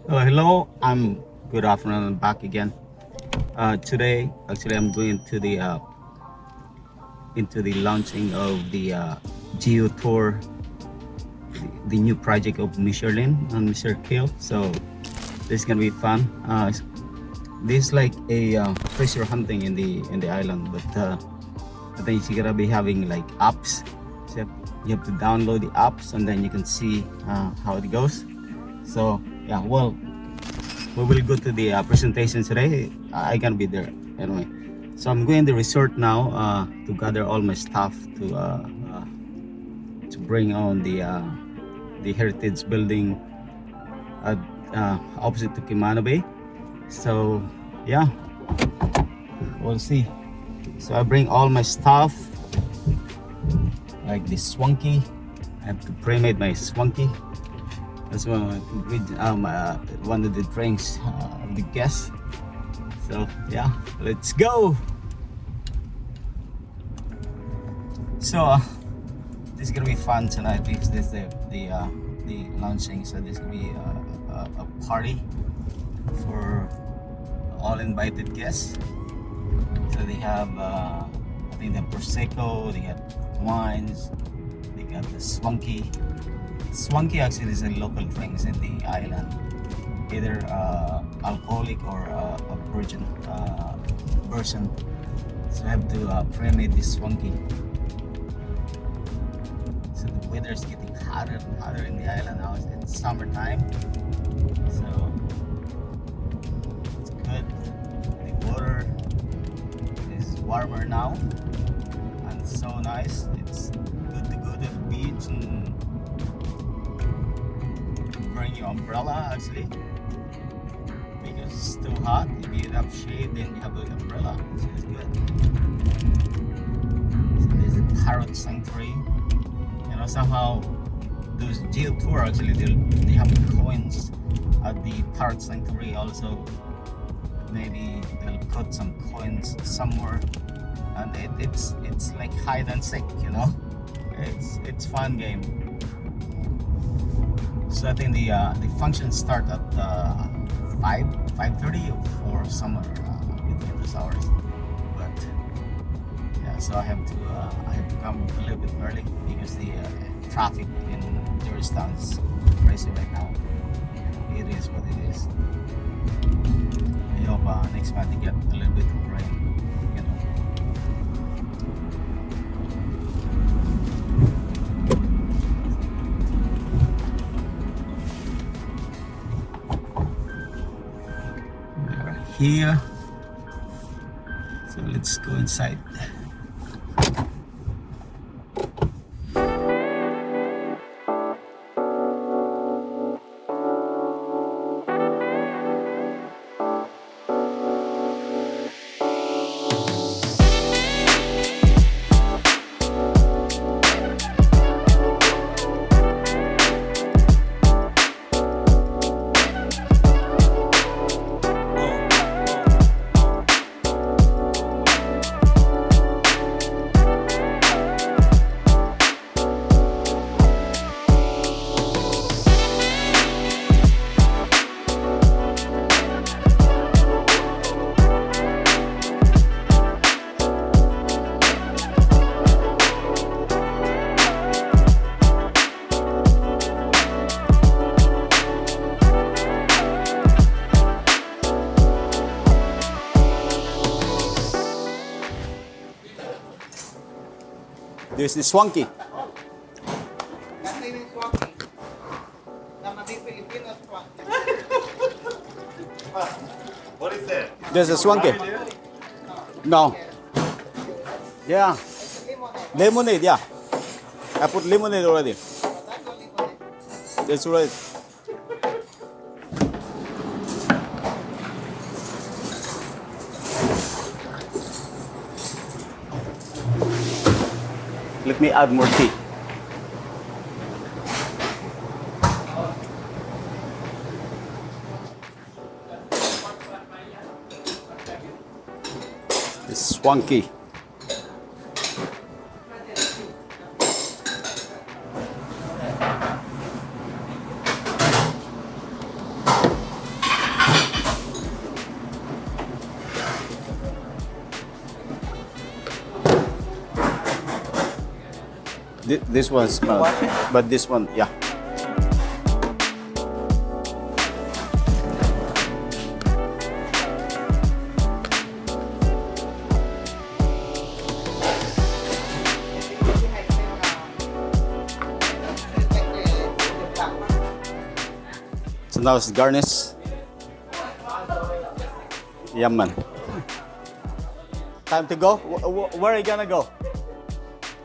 Hello. I'm good afternoon. I'm back again. Today, actually, I'm going to the into the launching of the Geotour, the new project of Michelin and Mr. Kill. So this is gonna be fun. This is like a treasure hunting in the island, but I think you're gonna be having like apps. So you have to download the apps, and then you can see how it goes. So yeah, well, we will go to the presentation today. I can be there anyway. So I'm going to the resort now to gather all my stuff to bring on the heritage building at, opposite to Kimano Bay. So yeah, we'll see. So I bring all my stuff like this swanky. I have to pre-made my swanky. That's one of the drinks of the guests. So yeah, let's go. So this is gonna be fun tonight because this is the launching. So this will be a party for all invited guests. So they have I think the prosecco, they have wines, they got the swanky. Swanky actually is a local drinks in the island, either alcoholic or a virgin version. So I have to pre-made this swanky. So the weather is getting hotter and hotter in the island now. It's summertime, so it's good. The water is warmer now, and it's so nice. It's good to go to the beach and bring your umbrella actually, because it's too hot. If you have shade, then you have an umbrella, so it's good. So there's a parrot sanctuary. You know, somehow those Geotour actually they have coins at the parrot sanctuary also. Maybe they'll put some coins somewhere, and it's like hide and seek, you know. It's fun game. So I think the functions start at 5:30 or somewhere between those hours. But yeah, so I have to come a little bit early because the traffic in Georgetown is crazy right now. It is what it is. I hope next month to get a little bit of rain, you know. We're here, so let's go inside. There's the swanky. What is that? There's a swanky. No. Yeah. Lemonade, yeah. I put lemonade already. That's right. Let me add more tea. It's swanky. This one smells, but this one, yeah. So now it's garnish. Yeah, man. Time to go. Where are you gonna go?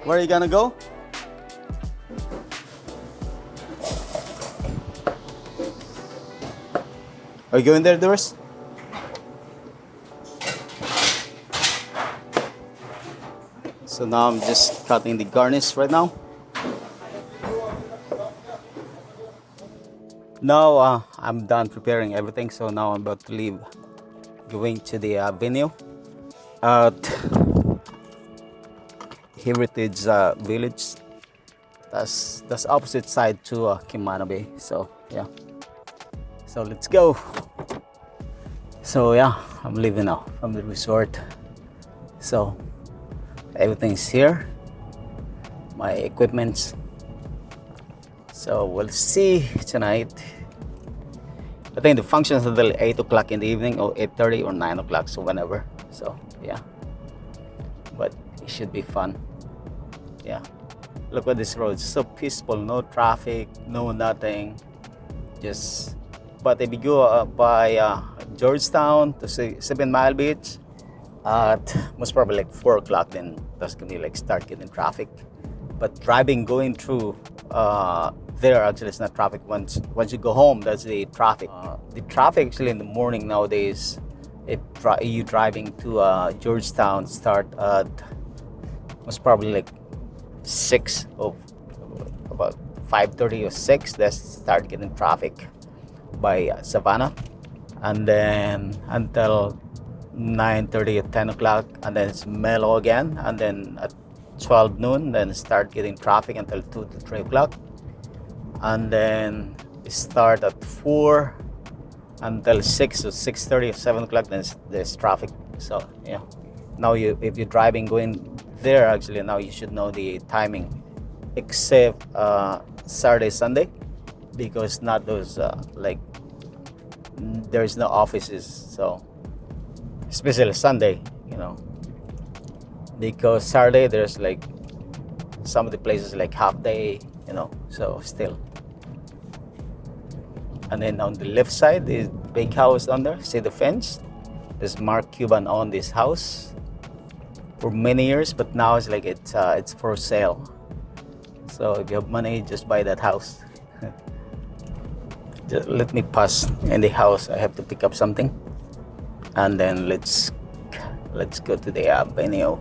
Where are you gonna go? Are you going there, Doris? So now I'm just cutting the garnish right now. Now I'm done preparing everything, so now I'm about to leave, going to the venue at Heritage Village. That's opposite side to Cayman Bay. So yeah, so let's go. So yeah, I'm leaving now from the resort. So everything's here, my equipments. So we'll see tonight. I think the function is until 8 o'clock in the evening, or 8:30 or 9 o'clock, so whenever. So yeah, but it should be fun. Yeah, look at this road, so peaceful, no traffic, no nothing. Just, but if you go by Georgetown to 7 Mile Beach at most probably like 4 o'clock, then that's gonna be like start getting traffic. But driving going through there, actually it's not traffic. Once you go home, that's the traffic. The traffic actually in the morning nowadays, if you driving to Georgetown, start at most probably like 6 of about 5:30 or 6. That's start getting traffic by Savannah, and then until 9:30 or 10 o'clock, and then it's mellow again, and then at 12 noon then start getting traffic until 2 to 3 o'clock, and then start at 4 until 6 or 6:30 or 7 o'clock, then there's traffic. So yeah, now if you're driving going there, actually now you should know the timing, except Saturday, Sunday, because not those like there's no offices. So especially Sunday, because Saturday there's like some of the places like half day, so still. And then on the left side is big house on there. See the fence? There's Mark Cuban on this house for many years, but now it's like it's for sale. So if you have money, just buy that house. Just let me pass in the house. I have to pick up something, and then let's go to the venue.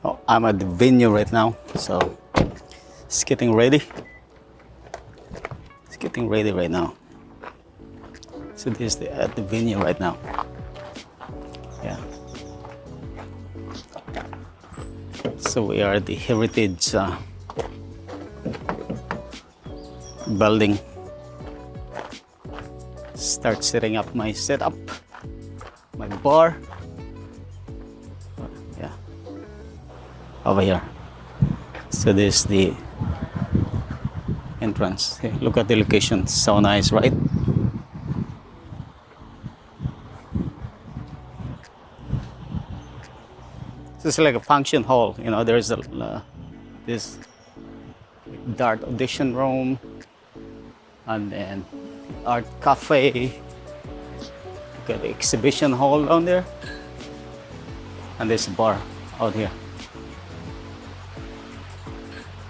Oh, I'm at the venue right now, so it's getting ready. It's getting ready right now. So this is at the venue right now. Yeah. So we are at the Heritage building. Start setting up my setup, my bar. Yeah. Over here. So this is the entrance. Hey, look at the location. So nice, right? This is like a function hall. There's this dark audition room, and then art cafe. Got the exhibition hall down there, and there's a bar out here.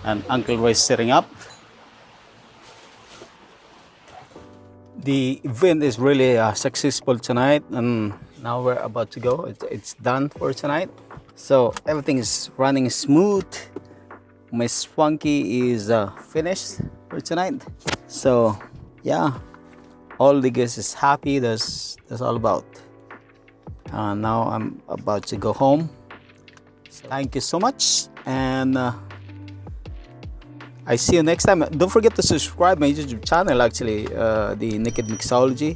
And Uncle Roy's setting up. The event is really successful tonight, and now we're about to go. It's done for tonight. So everything is running smooth. My spunky is finished for tonight. So yeah, all the guests is happy. That's all about. Now I'm about to go home. So thank you so much, and I see you next time. Don't forget to subscribe my YouTube channel. Actually, the Naked Mixology,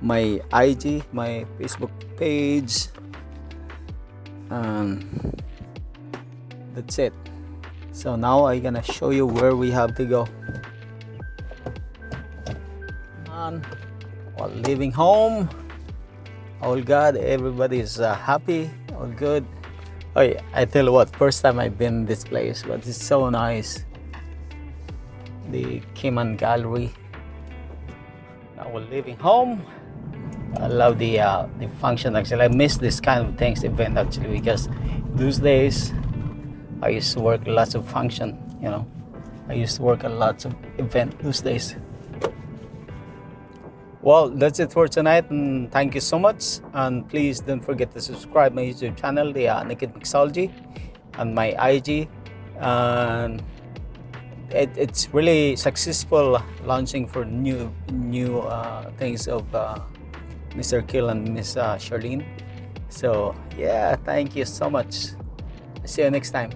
my IG, my Facebook page. That's it. So now I'm gonna show you where we have to go. While leaving home, all good, everybody is happy, all good. Oh yeah, I tell you what, first time I've been in this place, but it's so nice. The Cayman Gallery. Now we're leaving home. I love the function. Actually, I miss this kind of things event actually, because those days I used to work lots of function. You know, I used to work a lots of event those days. Well, that's it for tonight, and thank you so much. And please don't forget to subscribe my YouTube channel, the Naked Mixology, and my IG. And it's really successful launching for new things of Mr. Kill and Miss Charlene. So yeah, thank you so much. See you next time.